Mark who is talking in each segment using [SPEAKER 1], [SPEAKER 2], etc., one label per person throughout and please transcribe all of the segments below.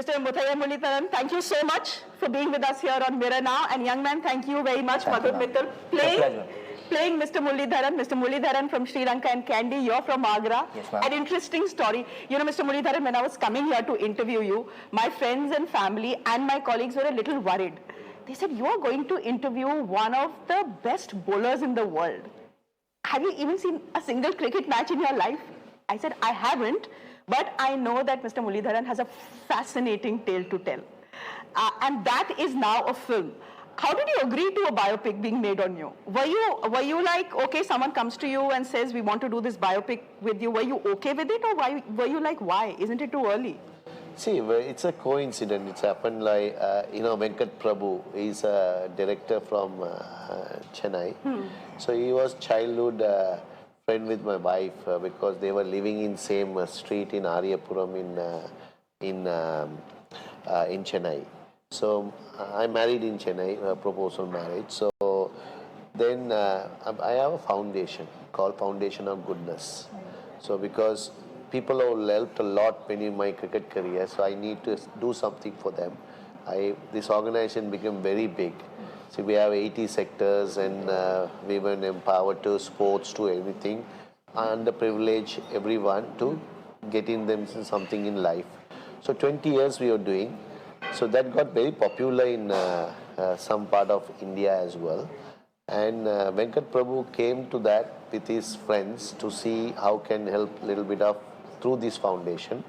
[SPEAKER 1] Mr. Muttiah Muralitharan, thank you so much for being with us here on Mirror Now. And young man, thank you very much, Madhur Mittal, playing Mr. Muralitharan. Mr. Muralitharan from Sri Lanka and Candy, you're from Agra.
[SPEAKER 2] Yes, ma'am.
[SPEAKER 1] An interesting story. You know, Mr. Muralitharan, when I was coming here to interview you, my friends and family and my colleagues were a little worried. They said, you are going to interview one of the best bowlers in the world. Have you even seen a single cricket match in your life? I said, I haven't, but I know that Mr. Muralitharan has a fascinating tale to tell. And that is now a film. How did you agree to a biopic being made on you? Were you like, okay, someone comes to you and says, we want to do this biopic with you. Were you okay with it, or were you like, why? Isn't it too early?
[SPEAKER 3] See, it's a coincidence. It's happened like, Venkat Prabhu is a director from Chennai. So he was childhood friend with my wife because they were living in same street in Aryapuram in Chennai. So I married in Chennai, proposal marriage. So then I have a foundation called Foundation of Goodness. So because people have helped a lot in my cricket career, so I need to do something for them. This organization became very big. See, we have 80 sectors and women empowered to sports to everything, underprivileged everyone to getting them something in life. So 20 years we are doing. So that got very popular in some part of India as well. And Venkat Prabhu came to that with his friends to see how can help a little bit of through this foundation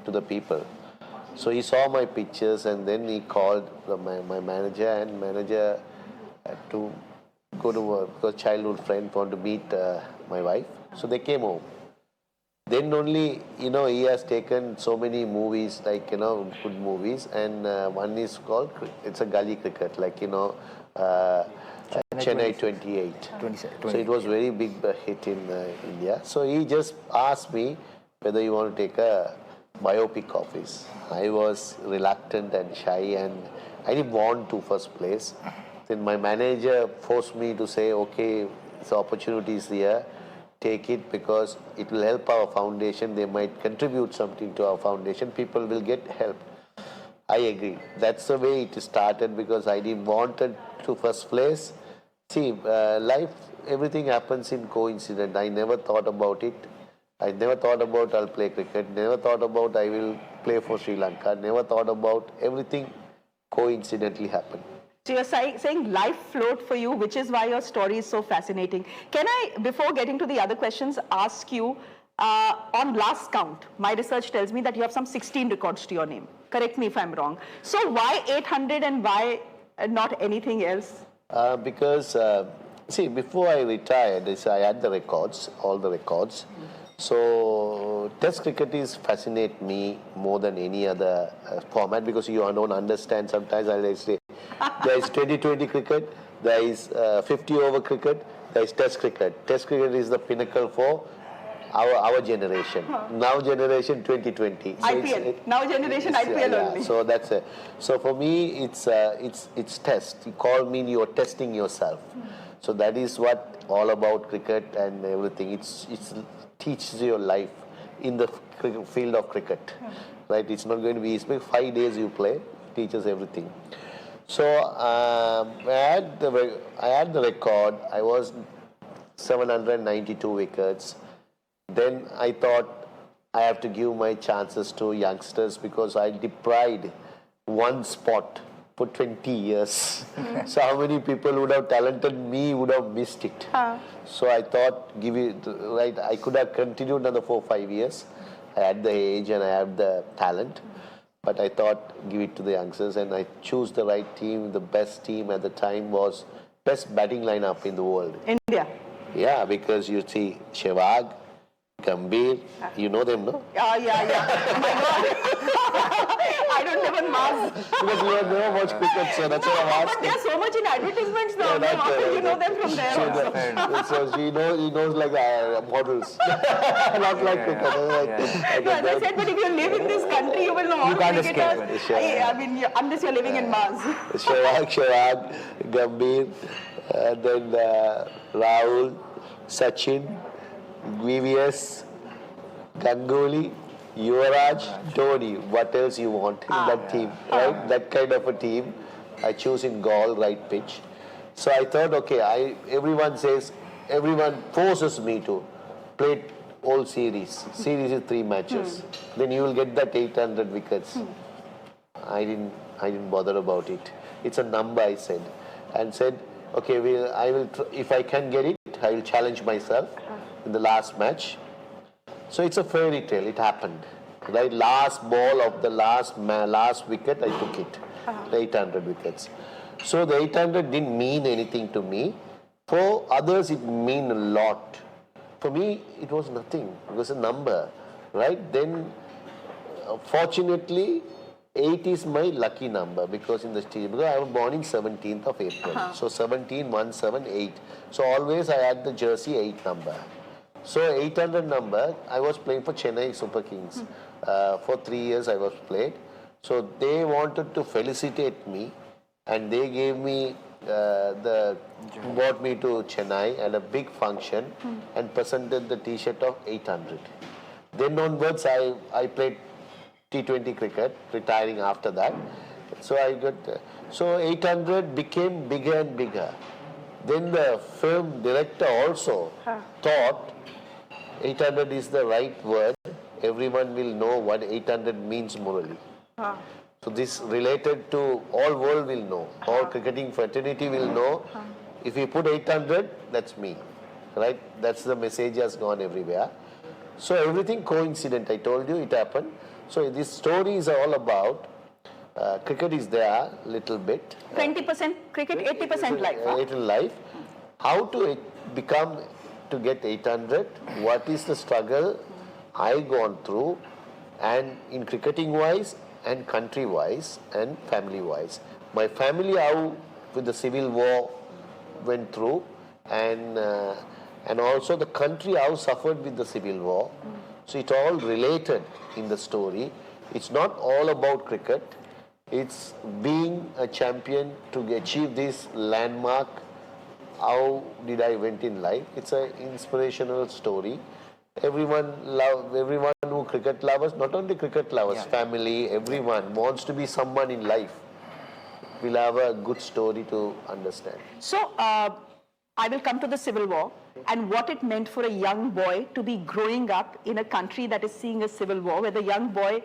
[SPEAKER 3] to the people. So he saw my pictures and then he called my manager, and manager had to go to work because childhood friend want to meet my wife. So they came home. Then only, he has taken so many movies, like, good movies, and one is called, it's a gully cricket, like, Chennai 28. So it was very big hit in India. So he just asked me whether you want to take a biopic of his. I was reluctant and shy and I didn't want to first place. Then my manager forced me to say, okay, the opportunity is here, take it because it will help our foundation. They might contribute something to our foundation. People will get help. I agree. That's the way it started because I didn't want to first place. See, life, everything happens in coincidence. I never thought about it. I never thought about I'll play cricket, never thought about I will play for Sri Lanka, never thought about everything coincidentally happened.
[SPEAKER 1] So you're saying life flowed for you, which is why your story is so fascinating. Can I, before getting to the other questions, ask you, on last count, my research tells me that you have some 16 records to your name. Correct me if I'm wrong. So why 800 and why not anything else?
[SPEAKER 3] Because, see, before I retired, I had the records, all the records. So Test cricket is fascinate me more than any other format because you don't understand. Sometimes I say there is 20-20 cricket, there is 50-over cricket, there is Test cricket. Test cricket is the pinnacle for our generation. Now generation 2020. So
[SPEAKER 1] IPL. Now generation IPL only.
[SPEAKER 3] So that's it. So for me, it's test. You call me, you're testing yourself. So that is what all about cricket and everything. It's teaches your life in the field of cricket, right? It's not going to be easy. 5 days you play, teaches everything. So I had the record. I was 792 wickets. Then I thought I have to give my chances to youngsters because I deprived one spot for 20 years. So how many people would have talented me would have missed it. So I thought, give it, right, I could have continued another 4 or 5 years. I had the age and I had the talent. But I thought, give it to the youngsters, and I choose the right team. The best team at the time was best batting lineup in the world.
[SPEAKER 1] India.
[SPEAKER 3] Yeah, because you see Sehwag, Gambhir, you know them, no?
[SPEAKER 1] Yeah. Oh my God. I don't even Mars.
[SPEAKER 3] Because you have never watched cricket, so that's what I'm asking.
[SPEAKER 1] But there's so much in advertisements now. Yeah, how could you know them from there?
[SPEAKER 3] So he knows like models, not like cricket.
[SPEAKER 1] As I said, but if you live in this country, you will know all cricketers. I mean, unless you're living in Mars.
[SPEAKER 3] Sehwag, Gambhir, then Rahul, Sachin, VVS, Ganguly, Yuvraj, Dhoni, what else you want in that team, right? That kind of a team. I choose in Gaul, right pitch. So I thought, okay, everyone forces me to play all series. Series is 3 matches. Then you will get that 800 wickets. I didn't bother about it. It's a number, I said, and said, okay, if I can get it, I will challenge myself in the last match. So it's a fairy tale. It happened. Right, last ball of the last wicket, I took it. The 800 wickets. So the 800 didn't mean anything to me. For others, it mean a lot. For me, it was nothing. It was a number, right? Then, fortunately, 8 is my lucky number because because I was born in 17th of April. So 17, 1, 7, 8. So always I had the jersey 8 number. So 800 number, I was playing for Chennai Super Kings. For 3 years I was played. So they wanted to felicitate me and they gave me brought me to Chennai at a big function and presented the t-shirt of 800. Then onwards I played T20 cricket, retiring after that. So I got, so 800 became bigger and bigger. Then the film director also thought 800 is the right word. Everyone will know what 800 means Murali. So this related to all world will know. All cricketing fraternity will know. If you put 800, that's me. Right? That's the message has gone everywhere. So everything coincident. I told you it happened. So this story is all about cricket is there little bit.
[SPEAKER 1] 20% cricket, 80% life.
[SPEAKER 3] 80% life. How to become to get 800? What is the struggle I gone through? And in cricketing wise and country wise and family wise. My family how with the civil war went through and also the country how suffered with the civil war. So it all related in the story. It's not all about cricket. It's being a champion to achieve this landmark. How did I went in life? It's an inspirational story. Everyone who cricket lovers, not only cricket lovers, family, everyone wants to be someone in life. We'll have a good story to understand.
[SPEAKER 1] So, I will come to the Civil War and what it meant for a young boy to be growing up in a country that is seeing a civil war, where the young boy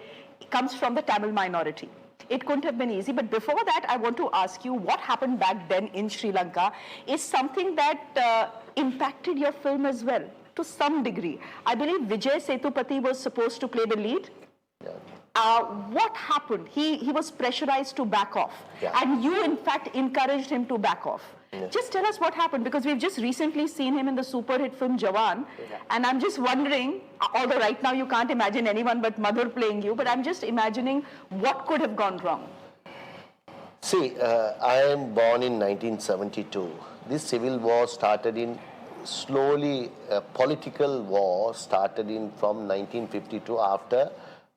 [SPEAKER 1] comes from the Tamil minority. It couldn't have been easy, but before that, I want to ask you what happened back then in Sri Lanka is something that impacted your film as well, to some degree. I believe Vijay Sethupati was supposed to play the lead. What happened? He was pressurized to back off. And you, in fact, encouraged him to back off. Just tell us what happened, because we've just recently seen him in the super hit film Jawan. And I'm just wondering, although right now you can't imagine anyone but Madhur playing you, but I'm just imagining what could have gone wrong.
[SPEAKER 3] See, I am born in 1972. This civil war started in slowly, political war started in from 1952 after.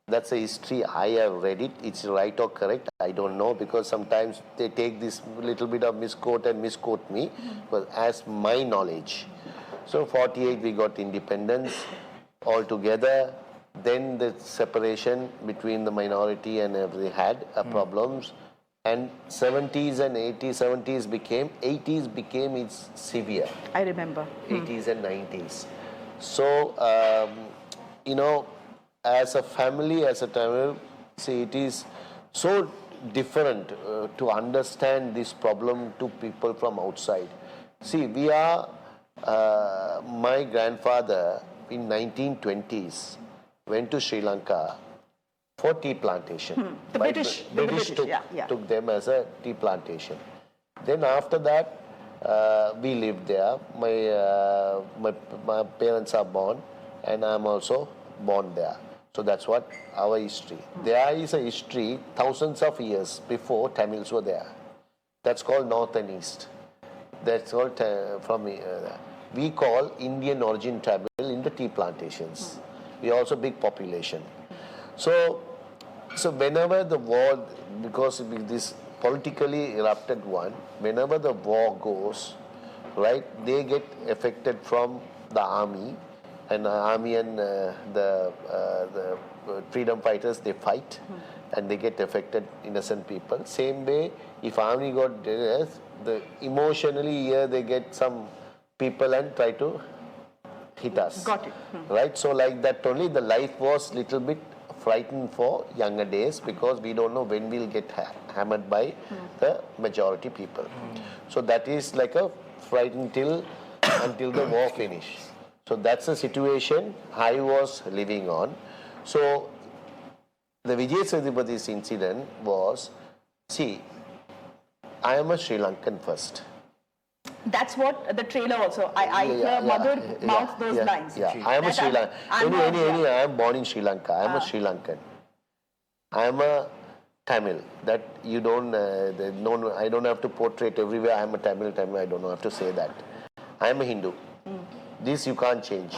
[SPEAKER 3] That's a history. I have read it. It's right or correct, I don't know, because sometimes they take this little bit of misquote and misquote me, but as my knowledge. So 48 we got independence altogether. Then the separation between the minority and everything had problems. And 70s and 80s, 70s became, 80s became it's severe.
[SPEAKER 1] I remember.
[SPEAKER 3] 80s and 90s. So, you know, as a family, as a Tamil, see, it is so different to understand this problem to people from outside. See, we are, my grandfather in 1920s went to Sri Lanka for tea plantation.
[SPEAKER 1] The British
[SPEAKER 3] took them as a tea plantation. Then after that, we lived there. My parents are born and I'm also born there. So that's what our history. There is a history thousands of years before Tamils were there. That's called North and East. That's called we call Indian origin Tamil in the tea plantations. We are also big population. So whenever the war, because this politically erupted one, whenever the war goes, right, they get affected from the army, and the freedom fighters, they fight and they get affected, innocent people. Same way, if army got the emotionally here they get some people and try to hit us.
[SPEAKER 1] Got it.
[SPEAKER 3] Right? So like that only, the life was little bit frightened for younger days because we don't know when we'll get hammered by the majority people. So that is like a frightened until the war finish. So that's the situation I was living on. So the Vijay Sethupati's incident was, see, I am a Sri Lankan first.
[SPEAKER 1] That's what the trailer also. I hear Madhur mouth those lines.
[SPEAKER 3] Yeah, I am a Sri Lankan. I am born in Sri Lanka. I am a Sri Lankan. I am a Tamil. That you don't. No, I don't have to portray it everywhere. I am a Tamil. I don't have to say that. I am a Hindu. This you can't change,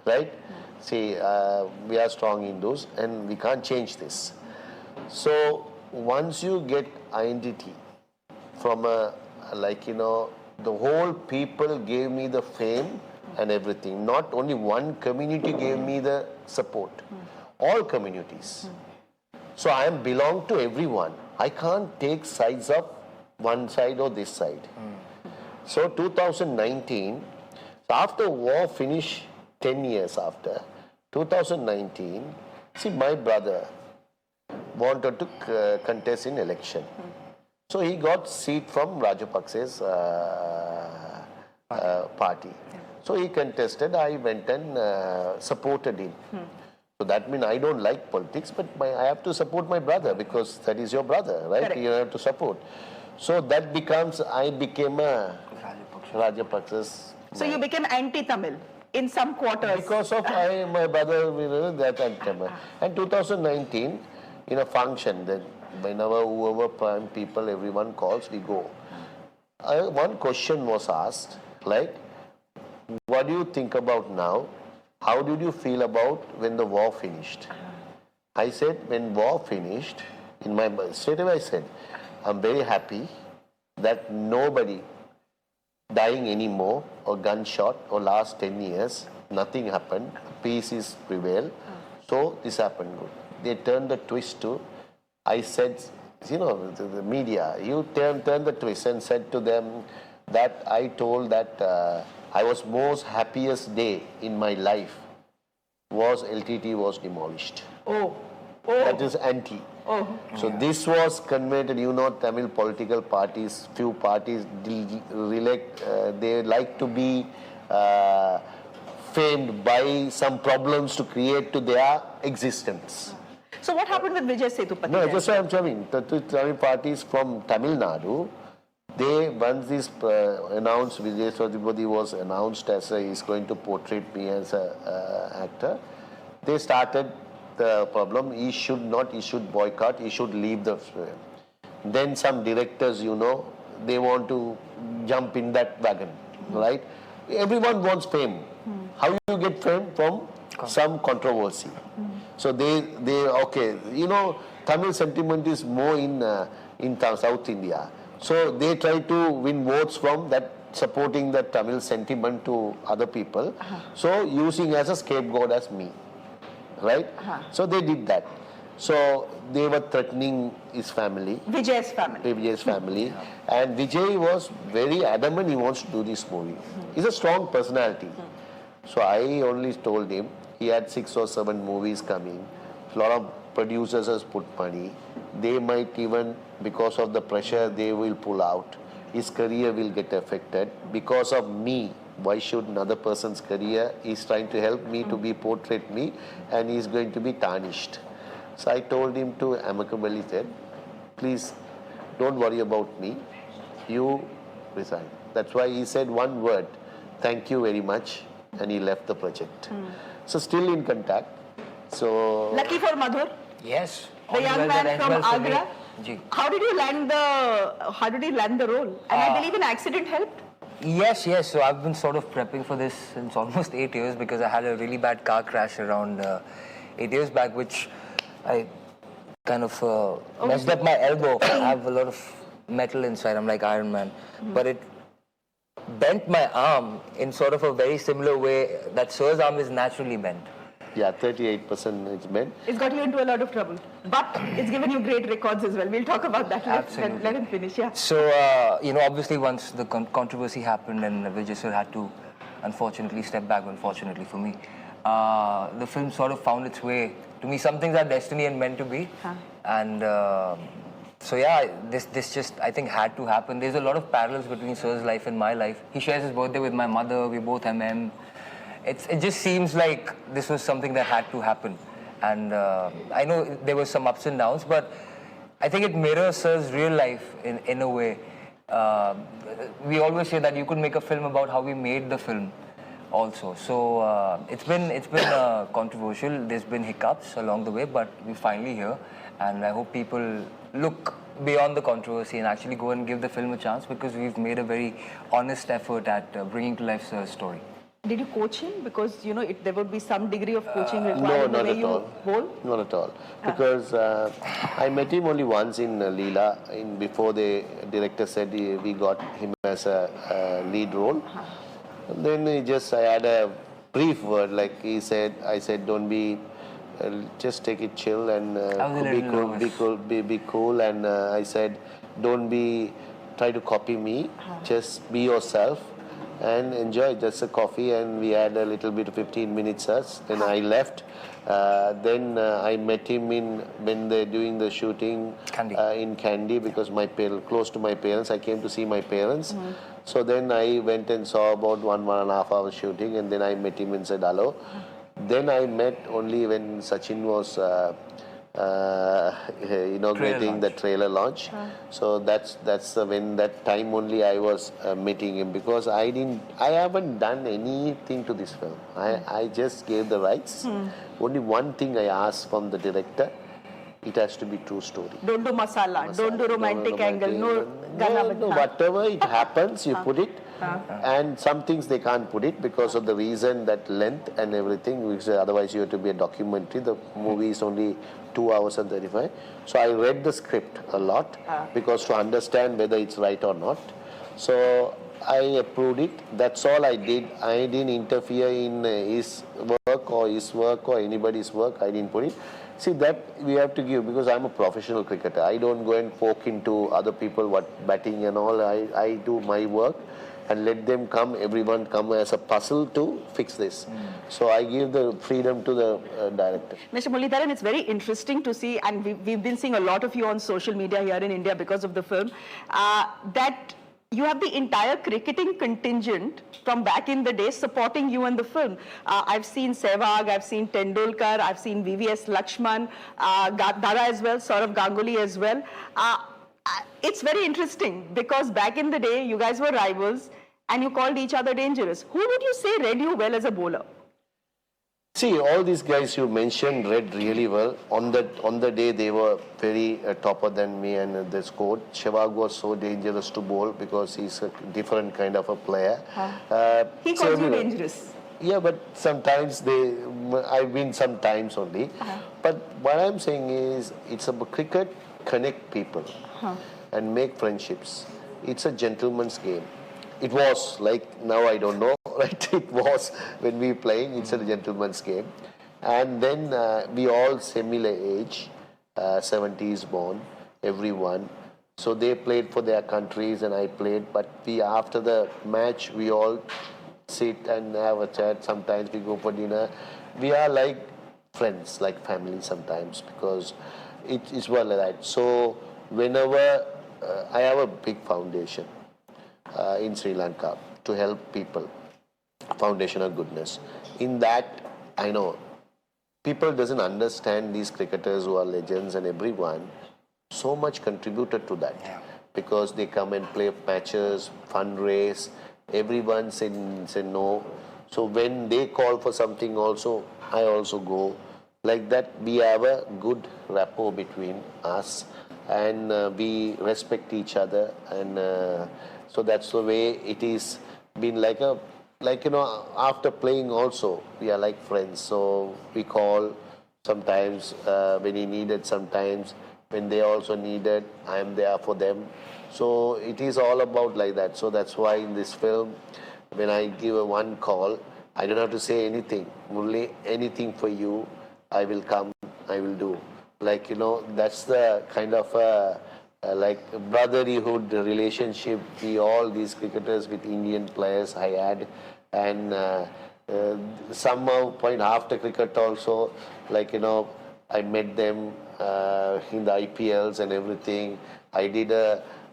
[SPEAKER 3] right? See, we are strong Hindus, and we can't change this. So once you get identity from a the whole people gave me the fame and everything. Not only one community gave me the support. All communities. So I am belong to everyone. I can't take sides of one side or this side. So 2019, after war finished 10 years after, 2019, see my brother wanted to contest in election. So he got seat from Rajapakse's party. So he contested. I went and supported him. So that means I don't like politics, but I have to support my brother because that is your brother, right?
[SPEAKER 1] Correct.
[SPEAKER 3] You have to support. So that becomes, I became a Rajapakse's.
[SPEAKER 1] So you became anti-Tamil in some quarters.
[SPEAKER 3] Because of my brother, that anti-Tamil. And 2019, in a function, then whenever whoever prime people, everyone calls, we go. One question was asked, like, what do you think about now? How did you feel about when the war finished? I said, when war finished, straight away I said, I'm very happy that nobody dying anymore or gunshot or last 10 years, nothing happened, peace is prevailed. So this happened good. They turned the twist to, I said, the media, you turn the twist and said to them that I told that I was most happiest day in my life was LTT was demolished.
[SPEAKER 1] Oh.
[SPEAKER 3] That is anti. So this was converted, Tamil political parties, few parties, they like to be famed by some problems to create to their existence.
[SPEAKER 1] So what happened with Vijay Sethupati?
[SPEAKER 3] No, just what I'm telling. The Tamil parties from Tamil Nadu, once this announced, Vijay Sethupati was announced as he's going to portray me as an actor, they started the problem. He should boycott, he should leave the... Then some directors, they want to jump in that wagon, right? Everyone wants fame. How you get fame? From some controversy. So Tamil sentiment is more in South India. So they try to win votes from that, supporting the Tamil sentiment to other people. So using as a scapegoat as me, right? So they did that. So they were threatening his family.
[SPEAKER 1] Vijay's family.
[SPEAKER 3] And Vijay was very adamant he wants to do this movie. He's a strong personality. So I only told him, he had 6 or 7 movies coming. A lot of producers has put money. They might even, because of the pressure, they will pull out. His career will get affected. Because of me, why should another person's career? He's trying to help me to be portrayed me, and he's going to be tarnished. So I told him to amicably said, please don't worry about me. You resign. That's why he said one word, thank you very much, and he left the project. So still in contact. So
[SPEAKER 1] lucky for Madhur.
[SPEAKER 2] Yes.
[SPEAKER 1] The young man from Agra. How did you land the role? And I believe an accident helped.
[SPEAKER 2] Yes. So I've been sort of prepping for this since almost 8 years because I had a really bad car crash around 8 years back, which I kind of messed up my elbow. I have a lot of metal inside. I'm like Iron Man. But it bent my arm in sort of a very similar way that Sir's arm is naturally bent.
[SPEAKER 3] Yeah, 38% it's men.
[SPEAKER 1] It's got you into a lot of trouble. But it's given you great records as well. We'll talk about that.
[SPEAKER 2] Absolutely.
[SPEAKER 1] Let him finish, yeah.
[SPEAKER 2] So, obviously once the controversy happened and Vijay sir had to, unfortunately, step back, unfortunately for me, the film sort of found its way. To me, some things are destiny and meant to be. And so, yeah, this just, I think, had to happen. There's a lot of parallels between sir's life and my life. He shares his birthday with my mother. We both MM. It just seems like this was something that had to happen. And I know there were some ups and downs, but I think it mirrors sir's real life in a way. We always say that you could make a film about how we made the film also. So it's been controversial. There's been hiccups along the way, but we're finally here. And I hope people look beyond the controversy and actually go and give the film a chance, because we've made a very honest effort at bringing to life sir's story.
[SPEAKER 1] Did you coach him? Because, there would be some degree of coaching
[SPEAKER 3] No,
[SPEAKER 1] required in the
[SPEAKER 3] not
[SPEAKER 1] way
[SPEAKER 3] at
[SPEAKER 1] you
[SPEAKER 3] all.
[SPEAKER 1] bowl.
[SPEAKER 3] Not at all. Because I met him only once in Leela. Before the director said we got him as a lead role. And then I had a brief word, like I said, don't be, just take it chill and be cool. And I said, don't try to copy me. Just be yourself and enjoy just a coffee. And we had a little bit of 15 minutes. Then I left. Then I met him when they're doing the shooting in Kandy, because close to my parents. I came to see my parents. So then I went and saw about 1.5 hours shooting, and then I met him and said hello. Then I met only when Sachin was inaugurating the trailer launch. So that's when that time only I was meeting him, because I haven't done anything to this film. I just gave the rights. Only one thing I asked from the director: it has to be true story.
[SPEAKER 1] Don't do masala. Don't do romantic angle. No,
[SPEAKER 3] whatever it happens, you put it. And some things they can't put it because of the reason that length and everything, because otherwise you have to be a documentary. The movie is only 2 hours and 35. So I read the script a lot because to understand whether it's right or not. So I approved it. That's all I did. I didn't interfere in his work or anybody's work. I didn't put it. See, that we have to give, because I'm a professional cricketer. I don't go and poke into other people, batting and all. I do my work and let them come, everyone come as a puzzle to fix this. So I give the freedom to the director.
[SPEAKER 1] Mr. Muralitharan, it's very interesting to see, and we've been seeing a lot of you on social media here in India because of the film, that you have the entire cricketing contingent from back in the day supporting you in the film. I've seen Sehwag, I've seen Tendulkar, I've seen VVS Lakshman, Dada as well, Saurav Ganguly as well. It's very interesting because back in the day, you guys were rivals and you called each other dangerous. Who would you say read you well as a bowler?
[SPEAKER 3] See, all these guys you mentioned read really well. On the day, they were very topper than me and they scored. Sehwag was so dangerous to bowl because he's a different kind of a player.
[SPEAKER 1] He calls you dangerous.
[SPEAKER 3] Yeah, but sometimes I win sometimes only. But what I'm saying is, it's about cricket, connect people and make friendships. It's a gentleman's game. It was, like now I don't know, right? It was when we were playing, it's a gentleman's game. And then we all similar age, 70s born, everyone. So they played for their countries and I played, but after the match, we all sit and have a chat. Sometimes we go for dinner. We are like friends, like family sometimes, because it's well like that. So whenever I have a big foundation in Sri Lanka to help people, Foundation of Goodness. In that, I know people doesn't understand these cricketers who are legends and everyone so much contributed to that because they come and play matches, fundraise. Everyone said no. So when they call for something also, I also go. Like that, we have a good rapport between us and we respect each other. And so that's the way it is been after playing also, we are like friends. So we call sometimes when he needed, sometimes when they also needed, I am there for them. So it is all about like that. So that's why in this film, when I give one call, I don't have to say anything. Only anything for you, I will come, I will do. Like, that's the kind of like brotherhood relationship all these cricketers with Indian players I had. And somehow point after cricket also, like, I met them in the IPLs and everything. I did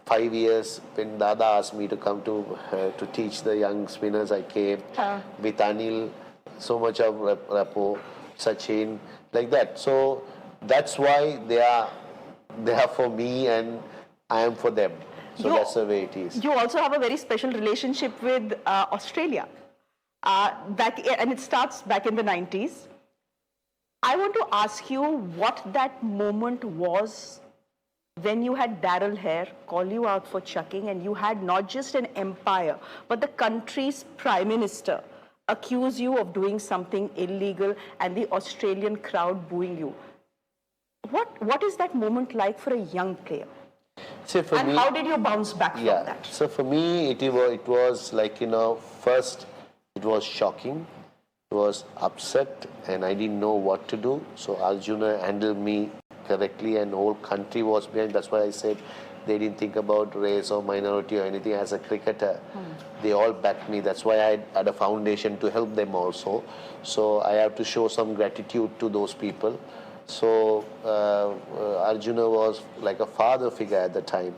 [SPEAKER 3] 5 years when Dada asked me to come to teach the young spinners. I came with Anil, so much of rapport, Sachin, like that. So that's why they are for me and I am for them. So that's the way it is.
[SPEAKER 1] You also have a very special relationship with Australia. And it starts back in the 90s. I want to ask you what that moment was when you had Daryl Hare call you out for chucking, and you had not just an empire, but the country's prime minister accuse you of doing something illegal and the Australian crowd booing you. What is that moment like for a young player?
[SPEAKER 3] So for
[SPEAKER 1] and
[SPEAKER 3] me,
[SPEAKER 1] how did you bounce back from that?
[SPEAKER 3] So for me, it was like, first it was shocking. It was upset and I didn't know what to do. So Arjuna handled me correctly and the whole country was behind. That's why I said they didn't think about race or minority or anything. As a cricketer, they all backed me. That's why I had a foundation to help them also. So I have to show some gratitude to those people. So Arjuna was like a father figure at the time.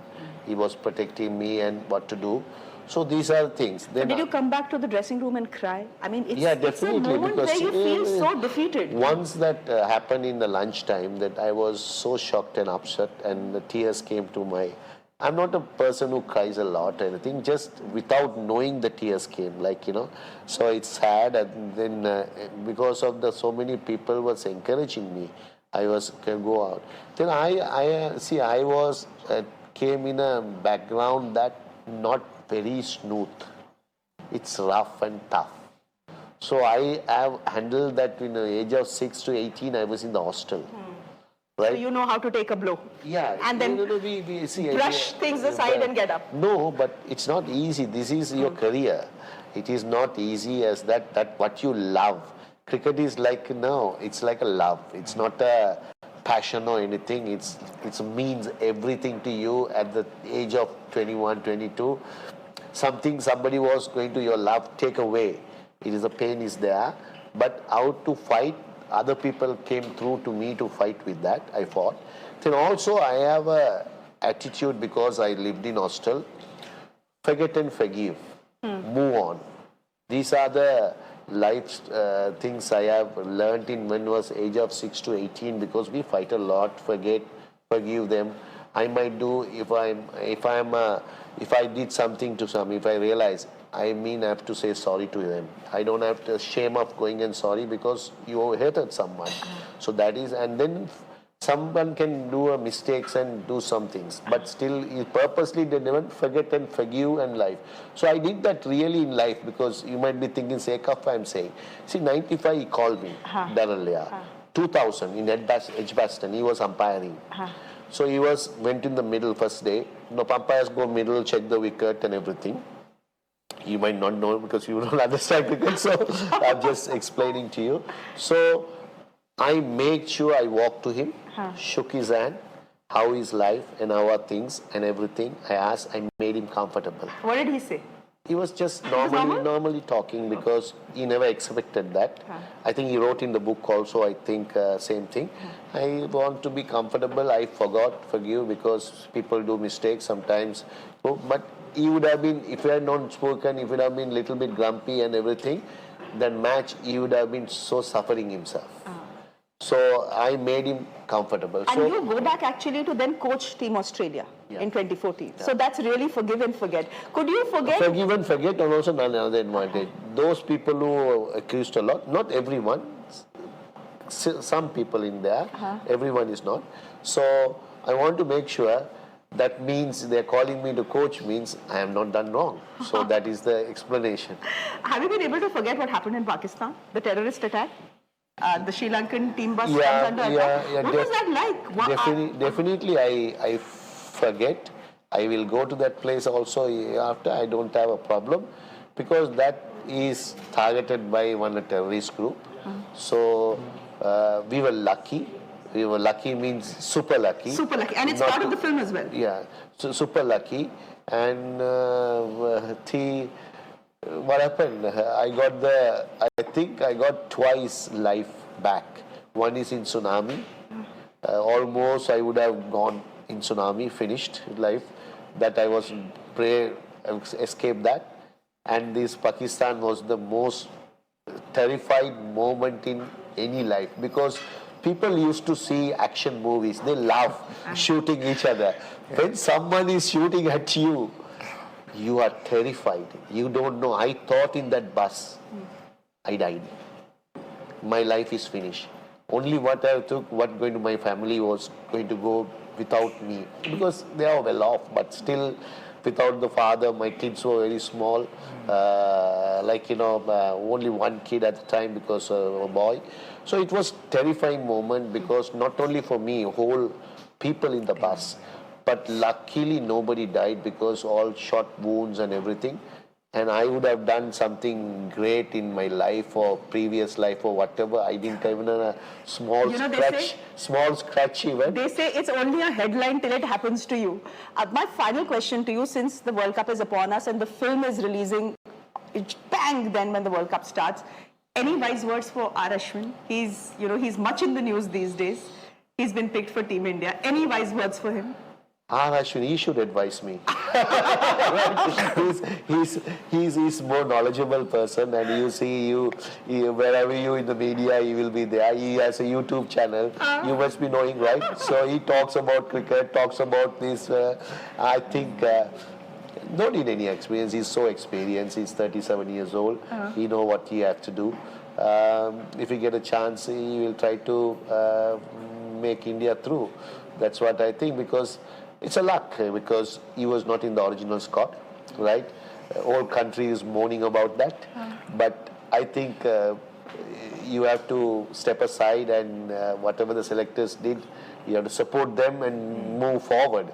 [SPEAKER 3] He was protecting me and what to do. So these are things.
[SPEAKER 1] Then did you come back to the dressing room and cry? I mean, it's
[SPEAKER 3] definitely,
[SPEAKER 1] a moment where you feel so defeated.
[SPEAKER 3] Once that happened in the lunchtime, that I was so shocked and upset, and the tears came to my. I'm not a person who cries a lot or anything. Just without knowing, the tears came, like, So it's sad, and then because of the so many people was encouraging me, I was can go out. Then I was came in a background that not very smooth. It's rough and tough. So I have handled that in the age of 6 to 18. I was in the hostel. Right?
[SPEAKER 1] So you know how to take a blow.
[SPEAKER 3] Yeah.
[SPEAKER 1] And then
[SPEAKER 3] we see,
[SPEAKER 1] brush things aside and get up.
[SPEAKER 3] No, but it's not easy. This is your career. It is not easy as that what you love. Cricket is like, it's like a love. It's not a passion or anything. It means everything to you at the age of 21, 22. Somebody was going to your love take away. It is a pain is there. But how to fight, other people came through to me to fight with that. I fought. Then also I have a attitude because I lived in hostel. Forget and forgive. Move on. These are the life things I have learned in when I was age of 6 to 18, because we fight a lot. Forgive them. I might do if I did something to some, if I realize, I have to say sorry to them. I don't have the shame of going and sorry because you hated someone. So that is, and then someone can do a mistakes and do some things, but still purposely they never forget and forgive and life. So I did that really in life, because you might be thinking, Sekaf, I'm saying. See, 95 he called me, Daryl. 2000 in Edgbaston, he was umpiring. So he went in the middle first day. Umpires go middle, check the wicket and everything. You might not know because you don't understand cricket, so I'm just explaining to you. So I made sure I walked to him, shook his hand, how is life and how are things and everything. I made him comfortable.
[SPEAKER 1] What did he say?
[SPEAKER 3] He was just normally talking, because he never expected that. I think he wrote in the book also, I think, same thing. I want to be comfortable. I forgive, because people do mistakes sometimes. But he would have been, if he had not spoken, if he would have been a little bit grumpy and everything, that match he would have been so suffering himself. So I made him comfortable.
[SPEAKER 1] And you go back actually to then coach Team Australia in 2014. So that's really forgive and forget. Could you forget?
[SPEAKER 3] Forgive and forget, and also another advantage. Those people who accused a lot, not everyone, some people in there, everyone is not. So I want to make sure that means they're calling me to coach means I have not done wrong. So that is the explanation.
[SPEAKER 1] Have you been able to forget what happened in Pakistan, the terrorist attack? The Sri Lankan team bus comes under attack. What was that like?
[SPEAKER 3] Definitely, I forget. I will go to that place also after. I don't have a problem, because that is targeted by a terrorist group. So we were lucky. We were lucky means super lucky.
[SPEAKER 1] Super lucky. And it's
[SPEAKER 3] Not
[SPEAKER 1] part of
[SPEAKER 3] to-
[SPEAKER 1] the film as well.
[SPEAKER 3] Yeah, so super lucky. And what happened? I think I got twice life back. One is in tsunami. Almost I would have gone in tsunami, finished life. That I was escaped that. And this Pakistan was the most terrified moment in any life, because people used to see action movies. They love shooting each other. When someone is shooting at you, you are terrified. You don't know. I thought in that bus, I died. My life is finished. Only what I took, what going to my family was going to go without me, because they are well off, but still without the father. My kids were very small, only one kid at the time, because a boy. So it was terrifying moment, because not only for me, whole people in the bus, but luckily nobody died, because all shot wounds and everything. And I would have done something great in my life or previous life or whatever. I didn't even a small scratch even.
[SPEAKER 1] They say it's only a headline till it happens to you. My final question to you, since the World Cup is upon us and the film is releasing, bang, then when the World Cup starts, any wise words for R. Ashwin? He's much in the news these days. He's been picked for Team India. Any wise words for him?
[SPEAKER 3] Actually, he should advise me. he's more knowledgeable person, and wherever you in the media, he will be there. He has a YouTube channel. You must be knowing, right? So he talks about cricket, talks about this. I think don't need any experience. He's so experienced. He's 37 years old. He know what he has to do. If he get a chance, he will try to make India through. That's what I think, because it's a luck, because he was not in the original squad, right? Whole country is moaning about that. But I think you have to step aside, and whatever the selectors did, you have to support them and move forward.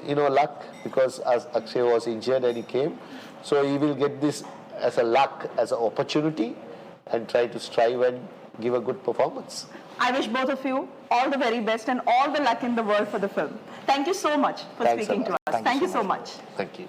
[SPEAKER 3] Luck, because as Akshay was injured and he came, so he will get this as a luck, as an opportunity, and try to strive and give a good performance.
[SPEAKER 1] I wish both of you all the very best and all the luck in the world for the film. Thank you so much for speaking to us. Thank you so much.
[SPEAKER 3] Thank you.